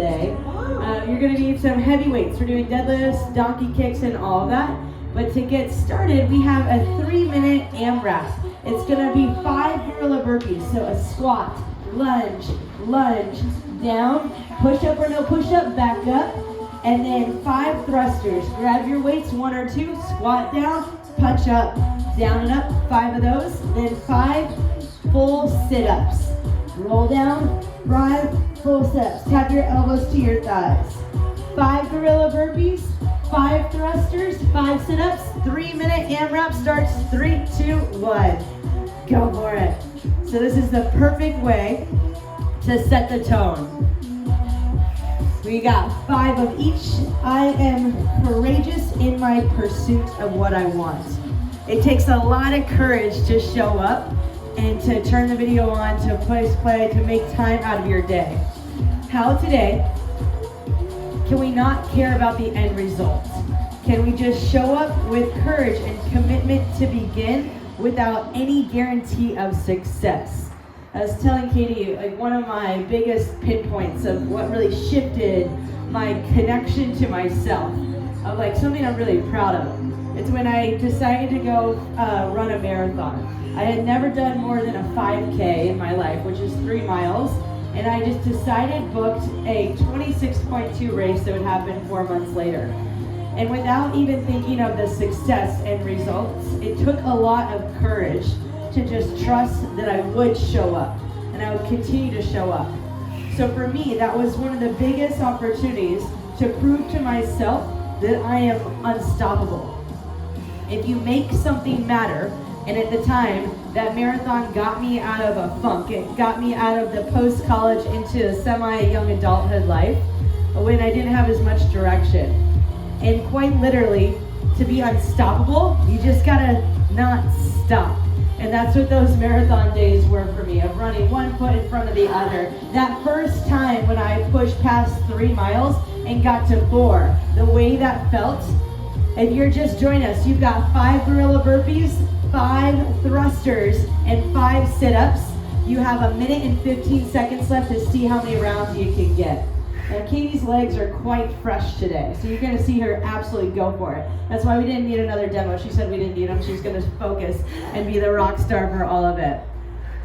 today. You're going to need some heavy weights. We're doing deadlifts, donkey kicks, and all of that. But to get started, we have a 3-minute AMRAP. It's going to be 5 gorilla burpees. So a squat, lunge, down, push up or no push up, back up, and then 5 thrusters. Grab your weights, 1 or 2, squat down, punch up, down and up, 5 of those, then 5 full sit-ups. Roll down, 5 full sit-ups. Tap your elbows to your thighs. 5 gorilla burpees, 5 thrusters, 5 sit-ups, 3-minute AMRAP starts, 3, 2, 1. Go for it. So this is the perfect way to set the tone. We got 5 of each. I am courageous in my pursuit of what I want. It takes a lot of courage to show up and to turn the video on, to push play, to make time out of your day. How today can we not care about the end result? Can we just show up with courage and commitment to begin without any guarantee of success? I was telling Katie, like, one of my biggest pinpoints of what really shifted my connection to myself, of like something I'm really proud of. It's when I decided to go run a marathon. I had never done more than a 5K in my life, which is 3 miles, and I just booked a 26.2 race that would happen 4 months later. And without even thinking of the success and results, it took a lot of courage to just trust that I would show up, and I would continue to show up. So for me, that was one of the biggest opportunities to prove to myself that I am unstoppable. If you make something matter, and at the time, that marathon got me out of a funk. It got me out of the post-college into a semi-young adulthood life when I didn't have as much direction. And quite literally, to be unstoppable, you just gotta not stop. And that's what those marathon days were for me, of running one foot in front of the other. That first time when I pushed past 3 miles and got to 4, the way that felt. If you're just joining us, you've got 5 gorilla burpees, 5 thrusters, and 5 sit-ups. You have 1 minute and 15 seconds left to see how many rounds you can get. Now, Katie's legs are quite fresh today, so you're going to see her absolutely go for it. That's why we didn't need another demo. She said we didn't need them. She's going to focus and be the rock star for all of it.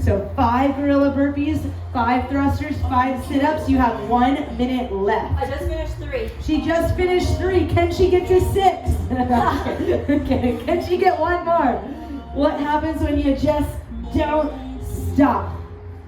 So 5 gorilla burpees, 5 thrusters, 5 sit-ups. You have 1 minute left. I just finished 3. She just finished 3. Can she get to 6? Okay. Can she get 1 more? What happens when you just don't stop?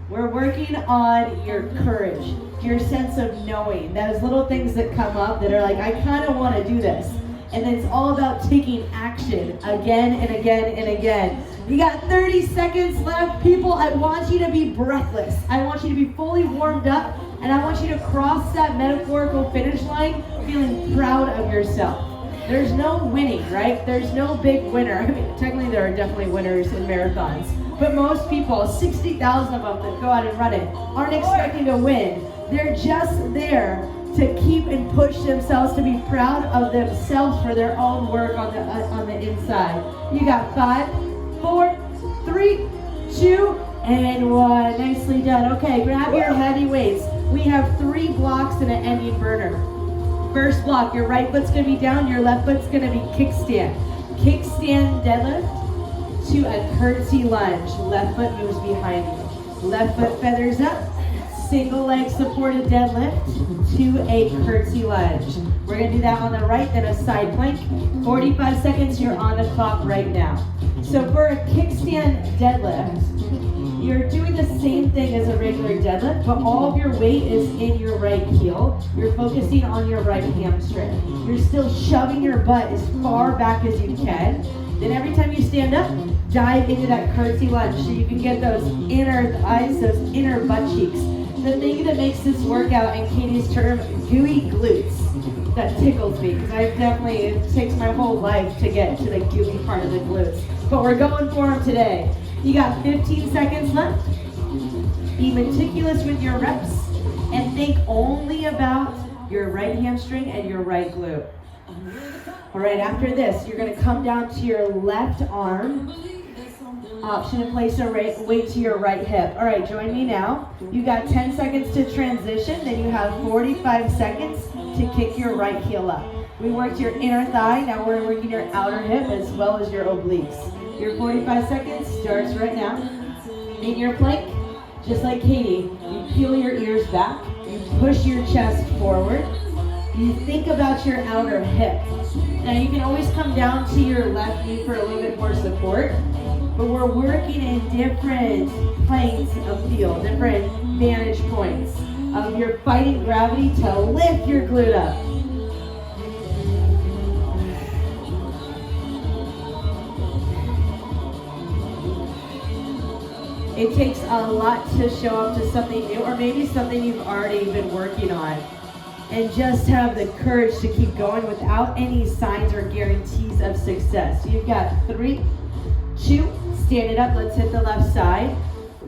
We're working on your courage, your sense of knowing. Those little things that come up that are like, I kind of want to do this. And then it's all about taking action again and again and again. You got 30 seconds left. People, I want you to be breathless. I want you to be fully warmed up, and I want you to cross that metaphorical finish line feeling proud of yourself. There's no winning, right? There's no big winner. I mean, technically there are definitely winners in marathons, but most people, 60,000 of them that go out and run it, aren't expecting to win. They're just there to keep and push themselves, to be proud of themselves for their own work on the inside. You got 5, 4, 3, 2, and 1. Nicely done. Okay, grab your heavy weights. We have 3 blocks and an ending burner. First block, your right foot's gonna be down, your left foot's gonna be kickstand. Kickstand deadlift to a curtsy lunge. Left foot moves behind you. Left foot feathers up. Single leg supported deadlift to a curtsy lunge. We're gonna do that on the right, then a side plank. 45 seconds, you're on the clock right now. So for a kickstand deadlift, you're doing the same thing as a regular deadlift, but all of your weight is in your right heel. You're focusing on your right hamstring. You're still shoving your butt as far back as you can. Then every time you stand up, dive into that curtsy lunge so you can get those inner thighs, those inner butt cheeks. The thing that makes this workout, in Katie's term, gooey glutes, that tickles me, because it takes my whole life to get to the gooey part of the glutes. But we're going for them today. You got 15 seconds left. Be meticulous with your reps and think only about your right hamstring and your right glute. All right, after this, you're gonna come down to your left arm Option to place a weight to your right hip. All right, join me now. You got 10 seconds to transition, then you have 45 seconds to kick your right heel up. We worked your inner thigh, now we're working your outer hip as well as your obliques. Your 45 seconds starts right now. In your plank, just like Katie, you peel your ears back, you push your chest forward, you think about your outer hip. Now you can always come down to your left knee for a little bit more support, but we're working in different planes of feel, different vantage points. You're fighting gravity to lift your glute up. It takes a lot to show up to something new, or maybe something you've already been working on, and just have the courage to keep going without any signs or guarantees of success. So you've got 3, 2, stand it up, let's hit the left side.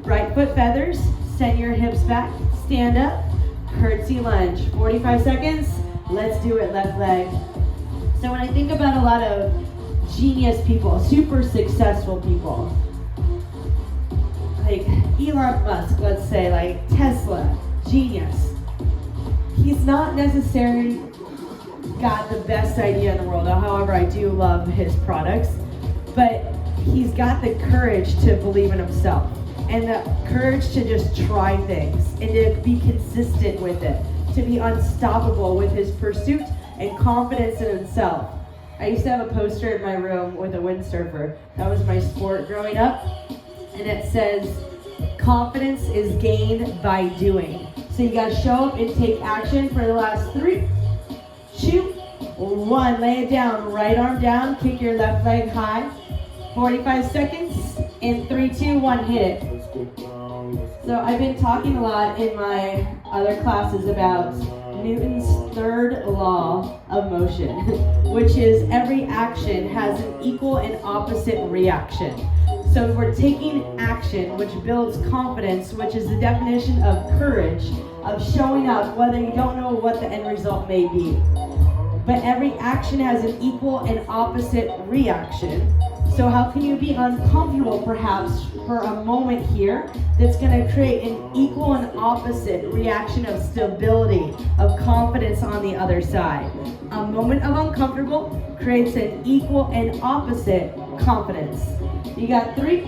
Right foot feathers, send your hips back, stand up, curtsy lunge. 45 seconds, let's do it, left leg. So when I think about a lot of genius people, super successful people, like Elon Musk, let's say, like Tesla, genius. He's not necessarily got the best idea in the world, however I do love his products, but he's got the courage to believe in himself and the courage to just try things and to be consistent with it, to be unstoppable with his pursuit and confidence in himself. I used to have a poster in my room with a windsurfer. That was my sport growing up. And it says, confidence is gained by doing. So you gotta show up and take action for the last 3, 2, 1. Lay it down, right arm down, kick your left leg high. 45 seconds, in 3, 2, 1, hit it. So I've been talking a lot in my other classes about Newton's third law of motion, which is every action has an equal and opposite reaction. So we're taking action, which builds confidence, which is the definition of courage, of showing up, whether you don't know what the end result may be. But every action has an equal and opposite reaction. So how can you be uncomfortable, perhaps, for a moment here that's going to create an equal and opposite reaction of stability, of confidence on the other side? A moment of uncomfortable creates an equal and opposite confidence. You got 3,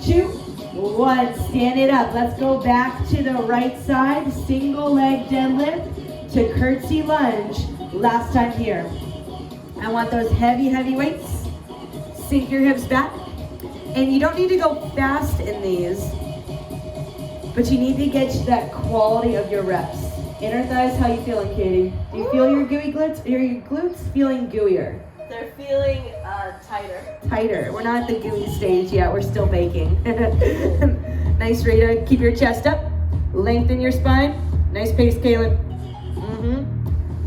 2, 1. Stand it up. Let's go back to the right side. Single leg deadlift to curtsy lunge. Last time here. I want those heavy, heavy weights. Sink your hips back. And you don't need to go fast in these, but you need to get that quality of your reps. Inner thighs, how you feeling, Katie? Do you feel your gooey glutes? Are your glutes feeling gooier? They're feeling tighter. Tighter. We're not at the gooey stage yet. We're still baking. Nice, Rita. Keep your chest up. Lengthen your spine. Nice pace, Kaylin.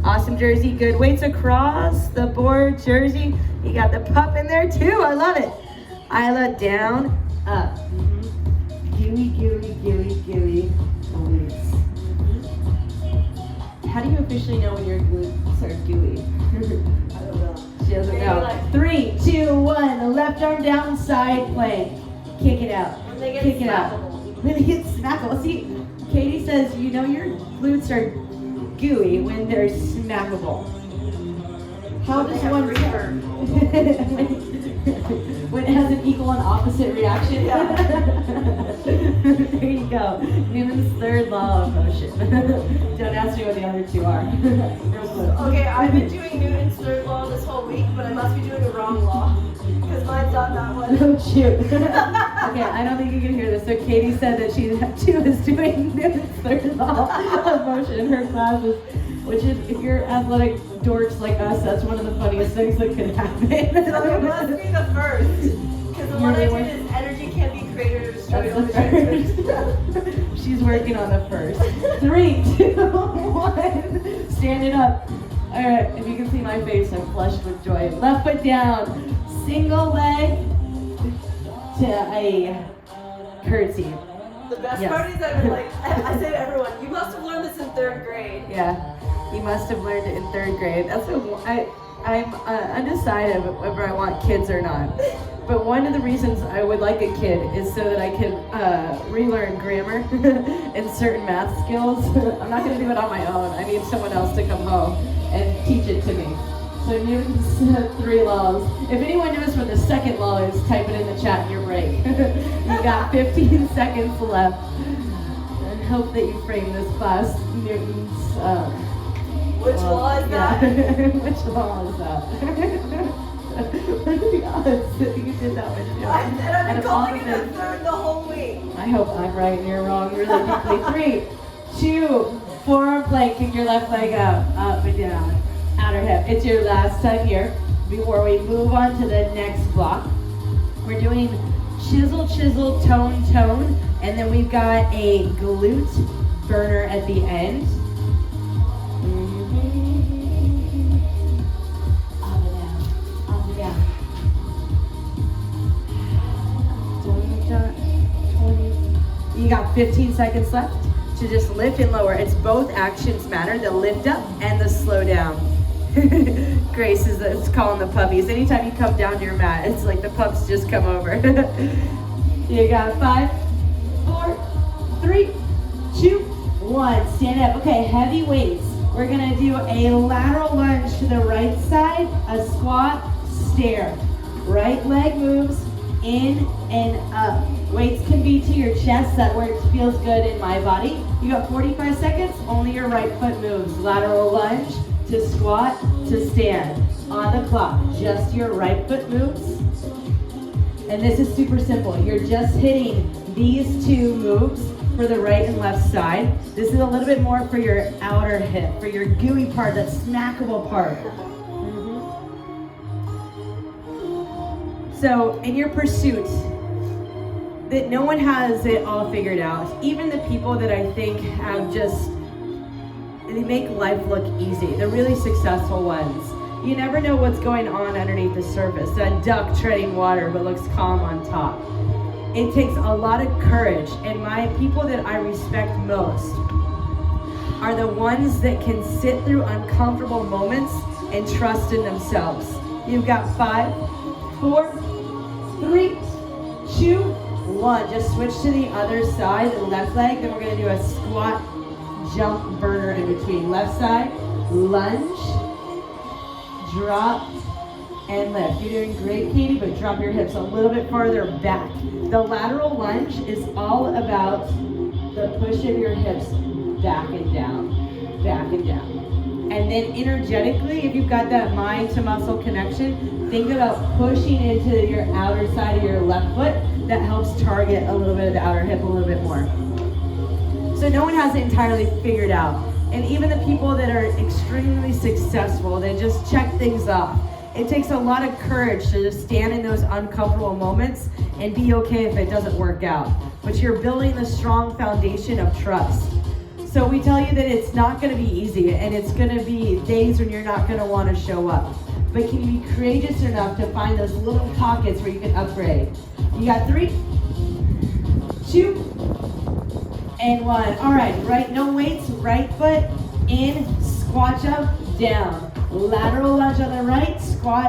Awesome, Jersey. Good weights across the board, Jersey. You got the pup in there too. I love it. Isla down, up. Gooey, gooey, gooey, gooey. Glutes. How do you officially know when your glutes are gooey? I don't know. She doesn't know. 3, 2, 1. The left arm down, side plank. Kick it out. When they get Kick it out. smackable. When they get smackable. See, Katie says you know your glutes are gooey when they're smackable. How does one return? When it has an equal and opposite reaction? Yeah. There you go. Newton's third law of motion. Don't ask me what the other 2 are. Okay, I've been doing Newton's third law this whole week, but I must be doing the wrong law. Because mine's not that one. Oh, shoot. Okay, I don't think you can hear this. So Katie said that she was doing Newton's third law of motion in her classes, which is, if you're athletic dorks like us, that's one of the funniest things that could happen. So it must be the first. Because the one I did is energy can be created or destroyed. She's working on the first. 3, 2, 1. Stand it up. All right, if you can see my face, I'm flushed with joy. Left foot down. Single leg to a curtsy. The best part is that, like, I say to everyone, you must have learned this in 3rd grade. Yeah. You must have learned it in 3rd grade. That's I'm undecided whether I want kids or not. But one of the reasons I would like a kid is so that I can relearn grammar and certain math skills. I'm not going to do it on my own. I need someone else to come home and teach it to me. So Newton's 3 laws. If anyone knows what the 2nd law is, type it in the chat in your break. You got 15 seconds left. I hope that you frame this class. Newton's... Which law is that? Which law is that? What are the odds that you did that one too? I've been calling it the 3rd the whole week. I hope I'm right and you're wrong really deeply. 3, 2, forearm plank, kick your left leg up and down. Outer hip. It's your last time here before we move on to the next block. We're doing chisel, chisel, tone, tone, and then we've got a glute burner at the end. You got 15 seconds left to just lift and lower. It's both actions matter, the lift up and the slow down. Grace is calling the puppies. Anytime you come down to your mat, it's like the pups just come over. You got 5, 4, 3, 2, 1. Stand up. Okay, heavy weights. We're gonna do a lateral lunge to the right side, a squat, stair. Right leg moves in and up. Weights can be to your chest, that works, feels good in my body. You got 45 seconds, only your right foot moves. Lateral lunge to squat to stand. On the clock, just your right foot moves. And this is super simple. You're just hitting these 2 moves for the right and left side. This is a little bit more for your outer hip, for your gooey part, that snackable part. So in your pursuit, that no one has it all figured out. Even the people that I think have they make life look easy. The really successful ones. You never know what's going on underneath the surface. That duck treading water but looks calm on top. It takes a lot of courage, and my people that I respect most are the ones that can sit through uncomfortable moments and trust in themselves. You've got 5, 4, 3, 2, 1. Just switch to the other side, the left leg. Then we're going to do a squat, jump, burner in between. Left side, lunge, drop, and lift. You're doing great, Katie, but drop your hips a little bit farther back. The lateral lunge is all about the push of your hips back and down, back and down. And then energetically, if you've got that mind to muscle connection, think about pushing into your outer side of your left foot. That helps target a little bit of the outer hip a little bit more. So no one has it entirely figured out. And even the people that are extremely successful, they just check things off. It takes a lot of courage to just stand in those uncomfortable moments and be okay if it doesn't work out. But you're building a strong foundation of trust. So we tell you that it's not going to be easy, and it's going to be days when you're not going to want to show up. But can you be courageous enough to find those little pockets where you can upgrade? You got 3, 2, and 1. All right, right, no weights, right foot in, squat jump, down. Lateral lunge on the right, squat.